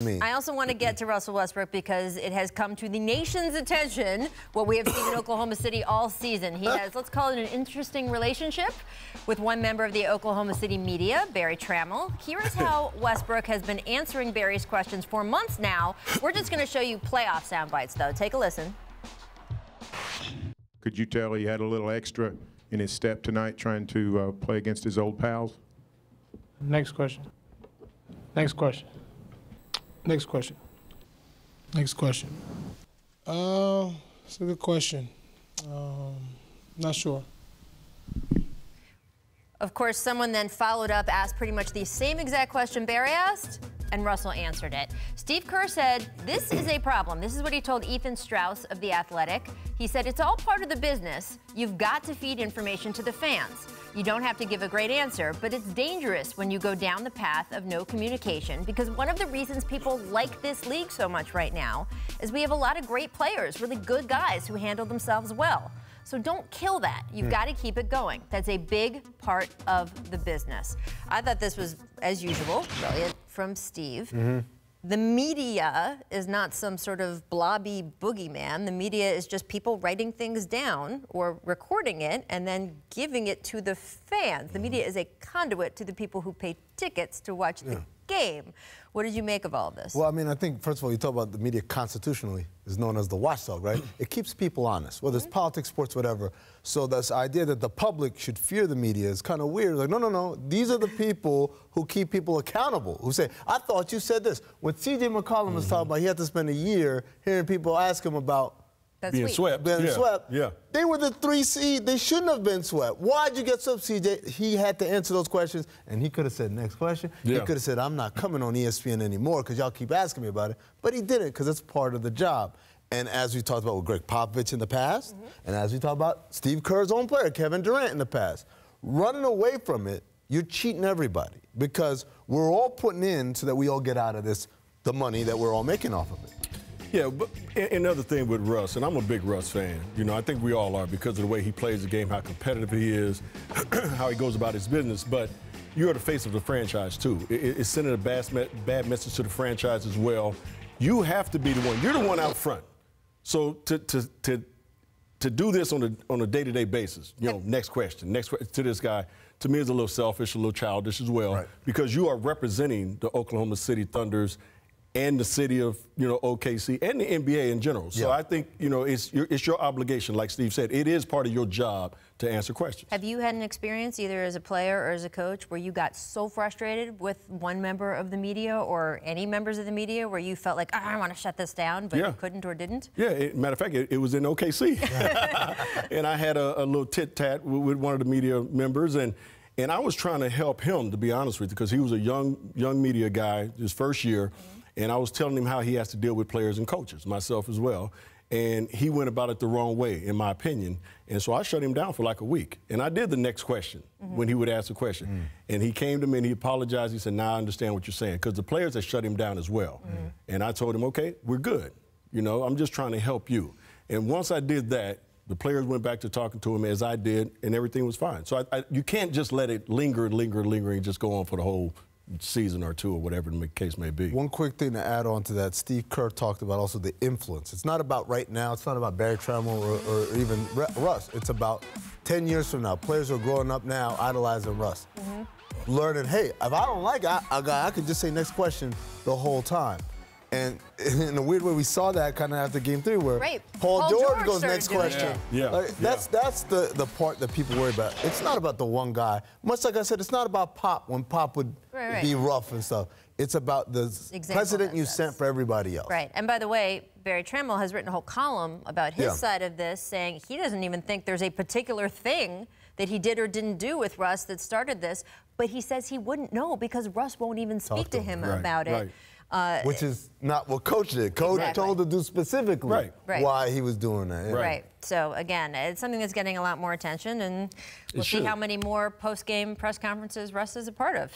I also want to get to Russell Westbrook because it has come to the nation's attention what we have seen in Oklahoma City all season. He has, let's call it an interesting relationship with one member of the Oklahoma City media, Berry Tramel. Here is how Westbrook has been answering Berry's questions for months now. We're just going to show you playoff sound bites, though. Take a listen. Could you tell he had a little extra in his step tonight trying to play against his old pals? Next question. Next question. Next question. Next question. It's a good question. Not sure. Of course, someone then followed up, asked pretty much the same exact question Berry asked, and Russell answered it. Steve Kerr said, this is a problem. This is what he told Ethan Strauss of The Athletic. He said, it's all part of the business. You've got to feed information to the fans. You don't have to give a great answer, but it's dangerous when you go down the path of no communication, because one of the reasons people like this league so much right now is we have a lot of great players, really good guys who handle themselves well. So don't kill that. You've got to keep it going. That's a big part of the business. I thought this was, as usual, brilliant from Steve. The media is not some sort of blobby boogeyman. The media is just people writing things down or recording it and then giving it to the fans. The media is a conduit to the people who pay tickets to watch the game. What did you make of all of this? Well, I mean, I think, first of all, you talk about the media constitutionally is known as the watchdog, right? It keeps people honest, whether it's politics, sports, whatever. So this idea that the public should fear the media is kind of weird. Like, no, no, no. These are the people who keep people accountable, who say, I thought you said this. When C.J. McCollum was talking about he had to spend a year hearing people ask him about being swept. They were the 3 seed. They shouldn't have been swept. Why'd you get swept, CJ? He had to answer those questions, and he could have said, next question. He could have said, I'm not coming on ESPN anymore because y'all keep asking me about it. But he didn't because it's part of the job. And as we talked about with Greg Popovich in the past, and as we talked about Steve Kerr's own player, Kevin Durant, in the past, running away from it, you're cheating everybody because we're all putting in so that we all get out of this the money that we're all making off of it. Yeah, but another thing with Russ, and I'm a big Russ fan, you know, I think we all are because of the way he plays the game, how competitive he is, how he goes about his business, but you're the face of the franchise, too. It's sending a bad message to the franchise as well. You have to be the one. You're the one out front. So to do this on a day-to-day basis, you know, next question to this guy, to me is a little selfish, a little childish as well, because you are representing the Oklahoma City Thunders and the city of, you know, OKC and the NBA in general. So I think, you know, it's your obligation, like Steve said. It is part of your job to answer questions. Have you had an experience, either as a player or as a coach, where you got so frustrated with one member of the media or any members of the media where you felt like, oh, I want to shut this down, but you couldn't or didn't? Yeah, matter of fact, it was in OKC. And I had a little tit-tat with one of the media members, and I was trying to help him, to be honest with you, because he was a young media guy, his first year. And I was telling him how he has to deal with players and coaches, myself as well. And he went about it the wrong way, in my opinion. And so I shut him down for like a week. And I did the next question when he would ask a question. And he came to me and he apologized. He said, now I understand what you're saying. Because the players had shut him down as well. And I told him, okay, we're good. You know, I'm just trying to help you. And once I did that, the players went back to talking to him as I did, and everything was fine. So you can't just let it linger and just go on for the whole season or two or whatever the case may be. One quick thing to add on to that, Steve Kerr talked about also the influence. It's not about right now. It's not about Berry Tramel or even Russ. It's about 10 years from now. Players who are growing up now idolizing Russ. Learning, hey, if I don't like it, I could just say next question the whole time. And in a weird way, we saw that kind of after Game 3 where Paul George goes next question. That's the part that people worry about. It's not about the one guy. Much like I said, it's not about Pop when Pop would be rough and stuff. It's about the precedent you sent for everybody else. Right. And by the way, Berry Tramel has written a whole column about his side of this, saying he doesn't even think there's a particular thing that he did or didn't do with Russ that started this, but he says he wouldn't know because Russ won't even speak to him about it. Which is not what Coach did. Coach told him to do specifically why he was doing that. Right. So, again, it's something that's getting a lot more attention, and we'll see how many more post-game press conferences Russ is a part of.